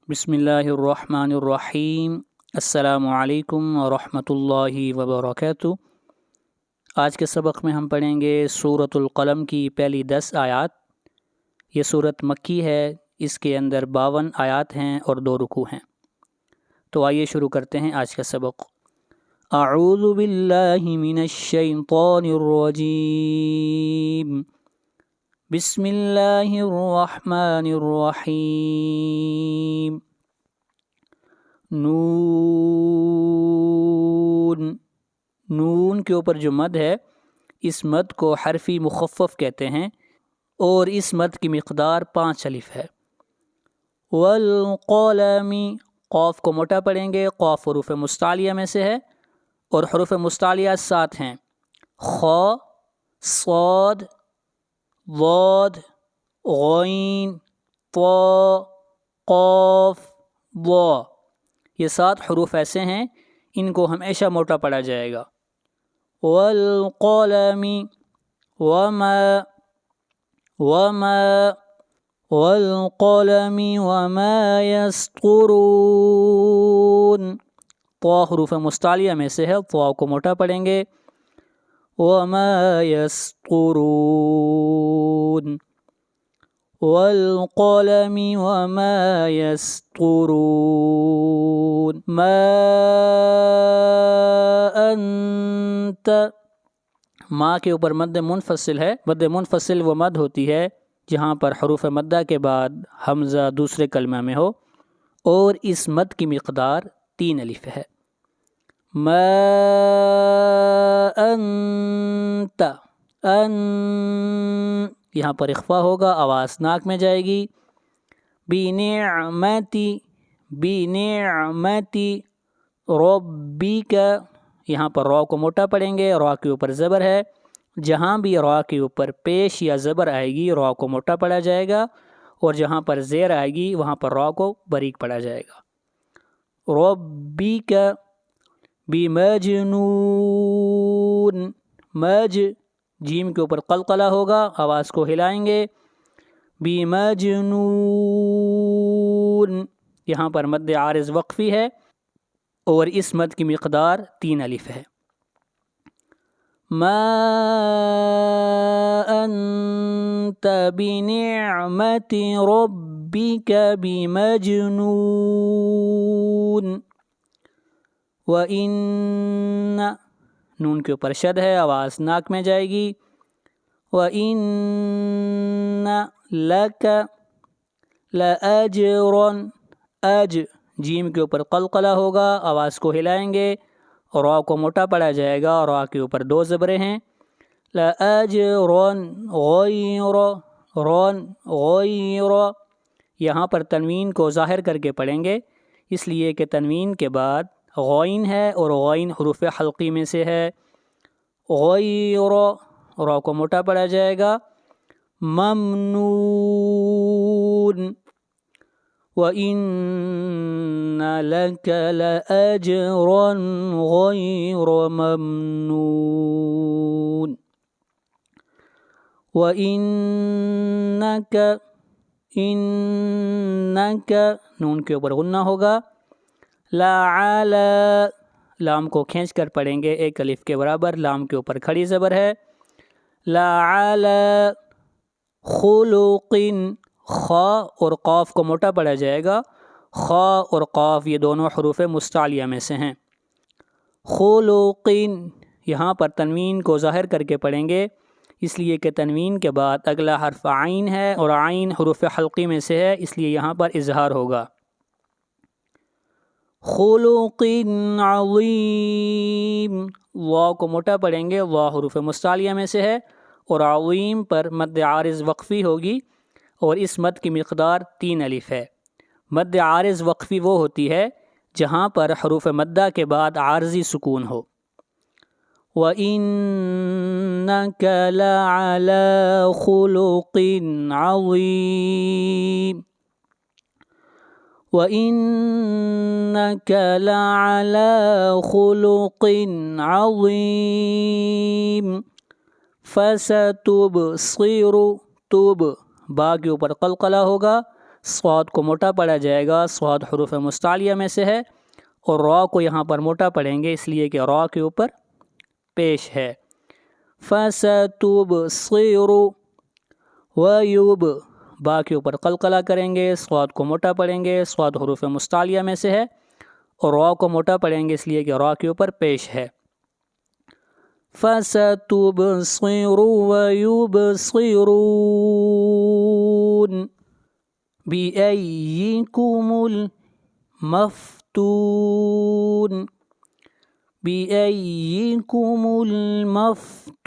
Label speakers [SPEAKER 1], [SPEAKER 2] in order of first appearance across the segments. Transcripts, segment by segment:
[SPEAKER 1] بسم اللہ الرحمن الرحیم۔ السلام علیکم ورحمۃ اللہ وبرکاتہ۔ آج کے سبق میں ہم پڑھیں گے سورۃ القلم کی پہلی 10 آیات۔ یہ سورت مکی ہے، اس کے اندر 52 آیات ہیں اور 2 رکوع ہیں۔ تو آئیے شروع کرتے ہیں آج کا سبق۔ اعوذ باللہ من الشیطان الرجیم، بسم اللہ الرحمن الرحیم۔ نون کے اوپر جو مد ہے، اس مد کو حرفی مخفف کہتے ہیں اور اس مد کی مقدار 5 الف ہے۔ والقلم، قاف کو موٹا پڑھیں گے، قاف حروف مستعلیہ میں سے ہے اور حروف مستعلیہ 7 ہیں: خ، صاد، ضاد، غین، طا، قاف، ضا۔ یہ 7 حروف ایسے ہیں، ان کو ہمیشہ موٹا پڑھا جائے گا۔ والقلم والقلم وما يسطرون، طا حروف مستعلیہ میں سے ہے، طا کو موٹا پڑھیں گے۔ وما يسطرون، والقلم وما يسطرون، ما انت، ما کے اوپر مد منفصل ہے۔ مد منفصل وہ مد ہوتی ہے جہاں پر حروف مدہ کے بعد حمزہ دوسرے کلمہ میں ہو، اور اس مد کی مقدار 3 الف ہے۔ ما انت، یہاں پر اخفا ہوگا، آواز ناک میں جائے گی۔ بنعمتی، بنعمتی ربک، یہاں پر را کو موٹا پڑھیں گے، را کے اوپر زبر ہے، جہاں بھی را کے اوپر پیش یا زبر آئے گی را کو موٹا پڑھا جائے گا، اور جہاں پر زیر آئے گی وہاں پر را کو باریک پڑھا جائے گا۔ ربک بمجنون، جیم کے اوپر قلقلہ ہوگا، آواز کو ہلائیں گے۔ بمجنون، یہاں پر مد عارض وقفی ہے اور اس مد کی مقدار 3 الف ہے۔ ما انت بنعمت ربک بمجنون، وَإِنَّ، نون کے اوپر شد ہے، آواز ناک میں جائے گی۔ وَإِنَّ لَكَ لَأَجْرًا، جیم کے اوپر قلقلہ ہوگا، آواز کو ہلائیں گے، را کو موٹا پڑھا جائے گا، را کے اوپر 2 زبریں ہیں۔ لَأَجْرًا غَيْرَ، غَيْرَ، یہاں پر تنوین کو ظاہر کر کے پڑھیں گے، اس لیے کہ تنوین کے بعد غین ہے اور غین حروف حلقی میں سے ہے۔ غیر، را کو موٹا پڑھا جائے گا۔ ممنون، وَإِنَّ لَكَ لَأَجْرًا غَيْرَ مَمْنُونٍ، وَإِنَّكَ، إِنَّكَ، نون کے اوپر غنہ ہوگا۔ لَعَلَى، لام کو کھینچ کر پڑھیں گے 1 الف کے برابر، لام کے اوپر کھڑی زبر ہے۔ لَعَلَى خُلُقٍ، خا اور قاف کو موٹا پڑھا جائے گا، خا اور قاف یہ دونوں حروف مستعلیہ میں سے ہیں۔ خُلُقٍ، یہاں پر تنوین کو ظاہر کر کے پڑھیں گے، اس لیے کہ تنوین کے بعد اگلا حرف عین ہے اور عین حروف حلقی میں سے ہے، اس لیے یہاں پر اظہار ہوگا۔ خلق عظیم، وا کو موٹا پڑھیں گے، وا حروف مستعلیہ میں سے ہے اور عظیم پر مد عارض وقفی ہوگی اور اس مد کی مقدار 3 الف ہے۔ مد عارض وقفی وہ ہوتی ہے جہاں پر حروف مدہ کے بعد عارضی سکون ہو۔ وَإِنَّكَ لَعَلَى خُلُقٍ عَظِيمٍ، وَإِنَّكَ لَعَلَى خُلُقٍ عَظِيمٍ، فَسَتُبْصِرُ، با کے اوپر قلقلہ ہوگا، صاد کو موٹا پڑھا جائے گا، صاد حروف مستعلیہ میں سے ہے، اور را کو یہاں پر موٹا پڑھیں گے اس لیے کہ را کے اوپر پیش ہے۔ فَسَتُبْصِرُ وَيُبْ، با کے اوپر قلقلہ کریں گے، صاد کو موٹا پڑھیں گے، صاد حروف مستعلیہ میں سے ہے، اور را کو موٹا پڑھیں گے اس لیے کہ را کے اوپر پیش ہے۔ فَسَتُبْصِرُ وَيُبْصِرُونَ بِأَيِّكُمُ الْمَفْتُونُ بِأَيِّكُمُ الْمَفْتُونُ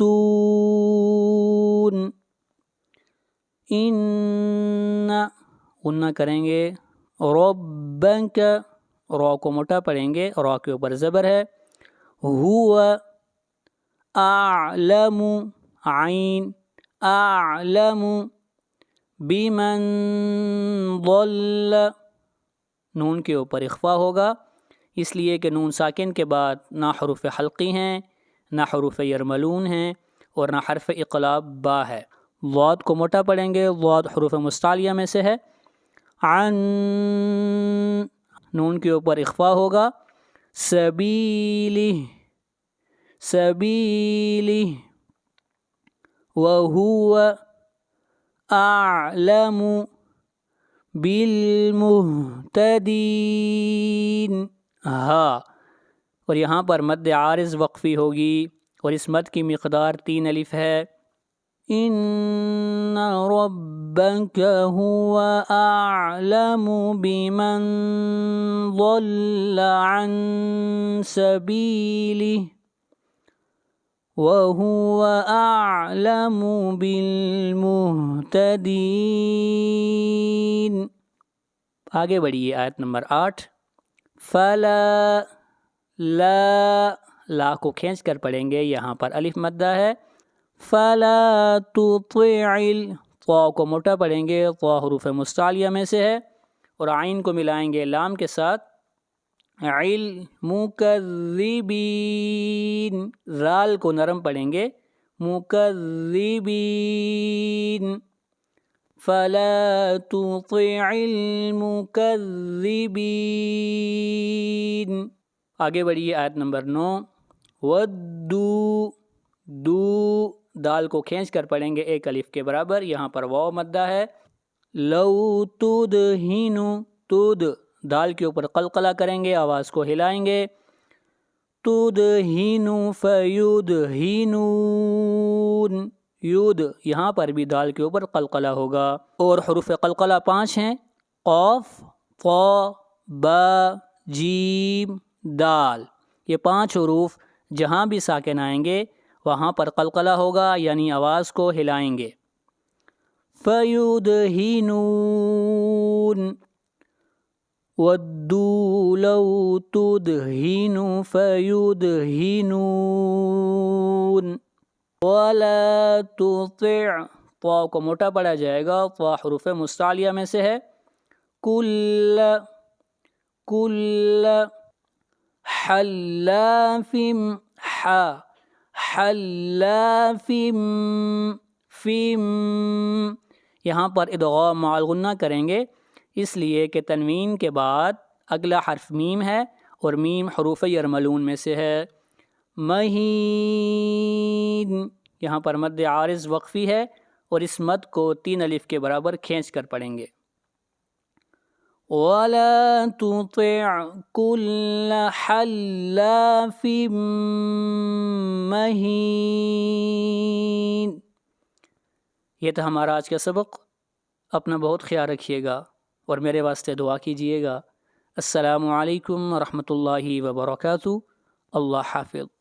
[SPEAKER 1] اِنَّ غنہ کریں گے، رَبَّكَ، را کو موٹا پڑھیں گے، را کے اوپر زبر ہے، هو اعلم، عین اعلم، بمن ضل، نون کے اوپر اخفا ہوگا اس لیے کہ نون ساکن کے بعد نہ حروف حلقی ہیں، نہ حروف یرملون ہیں، اور نہ حرف اقلاب با ہے۔ ضاد کو موٹا پڑھیں گے، ضاد حروف مستعلیہ میں سے ہے، عن، نون کے اوپر اخفا ہوگا، سبیلہ، سبیلہ، وہو اعلم بالمہتدین، ہاں، اور یہاں پر مد عارض وقفی ہوگی، اور اس مد کی مقدار 3 الف ہے۔ ان ربک هو اعلم بمن ضل عن سبیلہ وهو اعلم بالمہتدین۔ آگے بڑھیے، آیت نمبر 8۔ فلا، لا کو کھینچ کر پڑھیں گے، یہاں پر الف مدہ ہے، فلا تطع، طا کو موٹا پڑھیں گے، طا حروف مستعلیہ میں سے ہے، اور عین کو ملائیں گے لام کے ساتھ، مکذبین، رال کو نرم پڑھیں گے، مکذبین، فلا تطع المکذبین۔ آگے بڑھیے، آیت نمبر 9۔ ودو، دو، دال کو کھینچ کر پڑھیں گے ایک الف کے برابر، یہاں پر واو مدہ ہے، لو تدہن، تد، دال کے اوپر قلقلہ کریں گے، آواز کو ہلائیں گے، تدہن فیدہنون، یود، یہاں پر بھی دال کے اوپر قلقلہ ہوگا، اور حروف قلقلہ 5 ہیں، قاف، طا، با، جیم، دال، یہ 5 حروف جہاں بھی ساکن آئیں گے وہاں پر قلقلہ ہوگا، یعنی آواز کو ہلائیں گے۔ فیدہنون، ودو لو تدہن فیدہنون، ولا تطع، طا کو موٹا پڑھا جائے گا، طا حروف مستعلیہ میں سے ہے، کل، کل، حلاف، حلاف، فم، یہاں پر ادغام مع الغنہ کریں گے اس لیے کہ تنوین کے بعد اگلا حرف میم ہے، اور میم حروف یرملون میں سے ہے۔ مہین، یہاں پر مد عارض وقفی ہے، اور اس مد کو 3 الف کے برابر کھینچ کر پڑھیں گے۔ وَلَا تُطِعْ كُلَّ حَلَّافٍ مَّهِينٍ۔ یہ تھا ہمارا آج کا سبق، اپنا بہت خیال رکھیے گا اور میرے واسطے دعا کیجیے گا۔ السلام علیکم ورحمۃ اللہ وبرکاتہ۔ اللہ حافظ۔